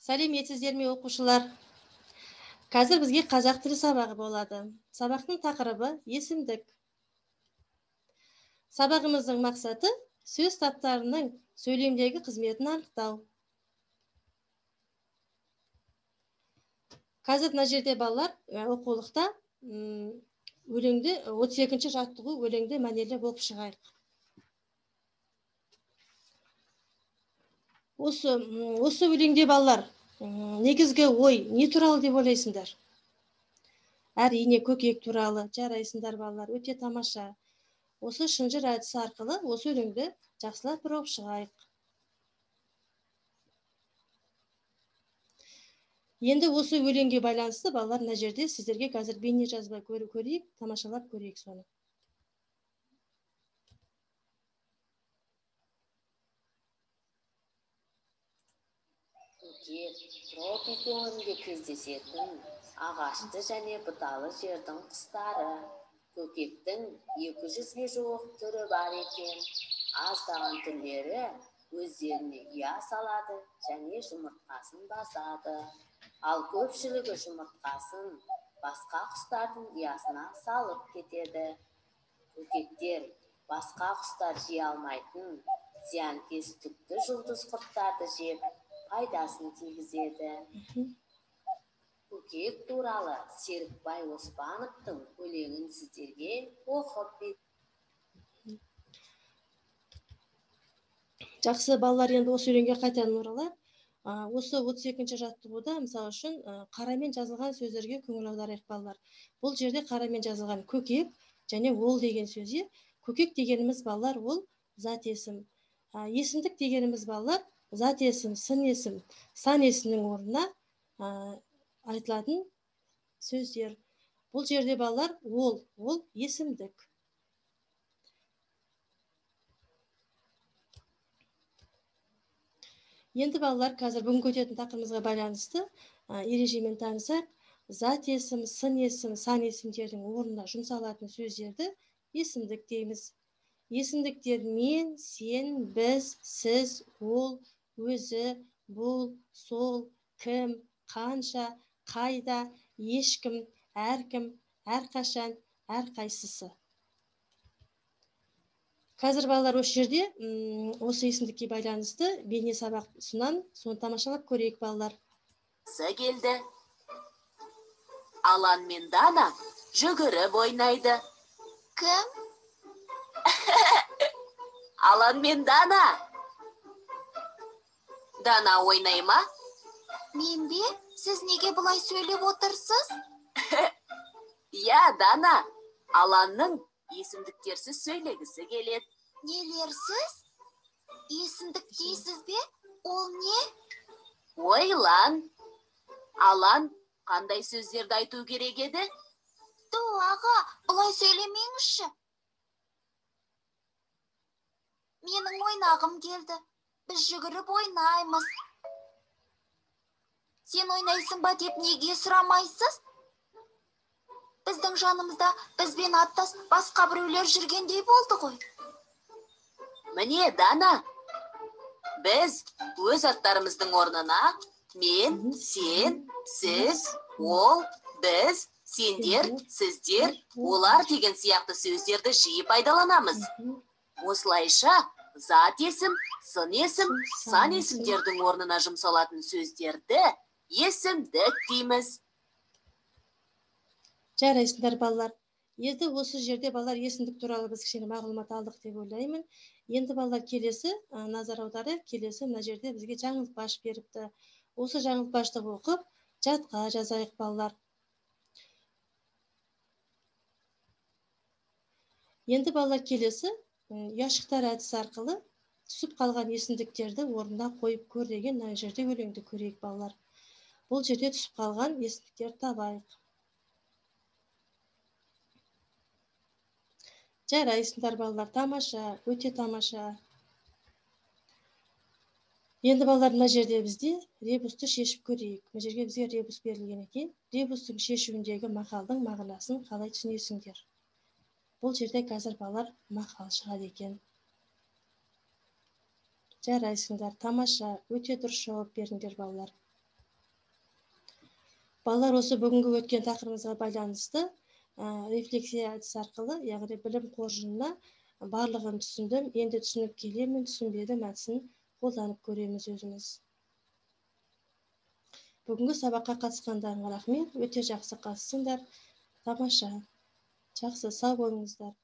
Сәлеметсіздерме оқушылар? Қазір бізге қазақ тілі сабағы болады. Сабақтың тақырыбы есімдік. Сабағымыздың мақсаты сөз таптарының сөйлемдегі қызметін анықтау. Қазір мына жерде балалар оқулықта өлеңді 32-ші жаттығу өлеңді мәнерлеп оқып шығайық. Осы өлеңде балалар негізгі ой не туралы деп ойлайсыңдар? Әрине көкек туралы. Жарайсыңдар балалар, өте тамаша. Осы шынжыр әдісі арқылы осы өлеңді жақсылап бір оқып шығайық. Енді осы өлеңге байланысты балалар мына жерде сіздерге қазір бейне жазба көрейік, тамашалап көрейік соны. Көкек тропик өңірінде кездесетін ағашты және бұталы жердің құстары. Көкектің 200-ге жуық түрі бар екен. Аздаған түрлері өздеріне ұя салады және жұмыртқасын басады. Ал көпшілігі жұмыртқасын басқа құстардың ұясына салып кетеді. Көкектер басқа құстар жей алмайтын зиянкес түкті жұлдыз құрттарды жеп пайдасын тигізеді. Көкек туралы Серікбай Оспановтың өлеңін сіздерге оқып берейін. Жақсы балалар, енді осы өлеңге қайтадан оралайық. Осы 32-ші жаттығуда мысалы үшін қарамен жазылған сөздерге көңіл аударайық балалар. Бұл жерде қарамен жазылған көкек және ол деген сөзі. Көкек дегеніміз балалар ол зат есім. Есімдік дегеніміз балалар зат есім, сын есім, сан есімнің орнына айтылатын сөздер. Бұл жерде балалар ол есімдік. Енді балалар қазір бүгінгі өтетін тақырыбымызға байланысты ережемен танысақ, зат есім, сын есім, сан есімдердің орнына жұмсалатын сөздерді есімдік дейміз. Есімдіктер мен, сен, біз, сіз, ол, өзі, бұл, сол, кім, қанша, қайда, ешкім, әркім, әрқашан, әрқайсысы. Қазір балалар осы жерде осы есімдікке байланысты бейне сабақ ұсынамын, соны тамашалап көрейік балалар. Келді. Алан мен Дана жүгіріп ойнайды. Кім? Алан мен Дана. Дана ойнай ма? Мен бе? Сіз неге бұлай сөйлеп отырсыз? Я, Дана. Аланның есімдіктерсіз сөйлегісі келеді. Нелерсіз? Есімдік дейсіз бе? Ол не? Ойлан. Алан қандай сөздерді айту керек еді? Аға, бұлай сөйлемеңізші. Менің ойнағым келді. Біз жүгіріп ойнаймыз. Сен ойнайсың ба деп неге сұрамайсыз? Біздің жанымызда бізбен аттас басқа біреулер жүргендей болды ғой. Міне, Дана, біз өз аттарымыздың орнына мен, сен, сіз, ол, біз, сендер, сіздер, олар деген сияқты сөздерді жиі пайдаланамыз. Осылайша зат есім, сын есім, сан есімдердің орнына жұмсалатын сөздерді есімдік дейміз. Жарайсыңдар балалар. Енді осы жерде балалар есімдік туралы біз кішкене мағлұмат алдық деп ойлаймын. Енді балалар келесі назар аударайық, келесі мына жерде бізге жаңылтпаш беріпті. Осы жаңылтпашты оқып жатқа жазайық балалар. Енді балалар келесі ұяшықтар әдісі арқылы түсіп қалған есімдіктерді орнына қойып көр деген мына жерде өлеңді көрейік балалар. Бұл жерде түсіп қалған есімдіктерді табайық. Жарайсыңдар балалар, тамаша, өте тамаша. Енді балалар мына жерде бізде ребусты шешіп көрейік. Мына жерге бізге ребус берілген екен. Ребустың шешуіндегі мақалдың мағынасын қалай түсінесіңдер? Бұл жерде қазір балалар мақал шығады екен. Жарайсыңдар, тамаша, өте дұрыс жауап беріңдер балалар. Балалар осы бүгінгі өткен тақырыбымызға байланысты рефлексия әдісі арқылы, яғни білім қоржынына барлығын түсіндім, енді түсініп келемін, түсінбедім әдісін қолданып көреміз өзіміз. Бүгінгі сабаққа қатысқандарыңа рахмет, өте жақсы қатыстыңдар, тамаша, жақсы, сау болыңыздар.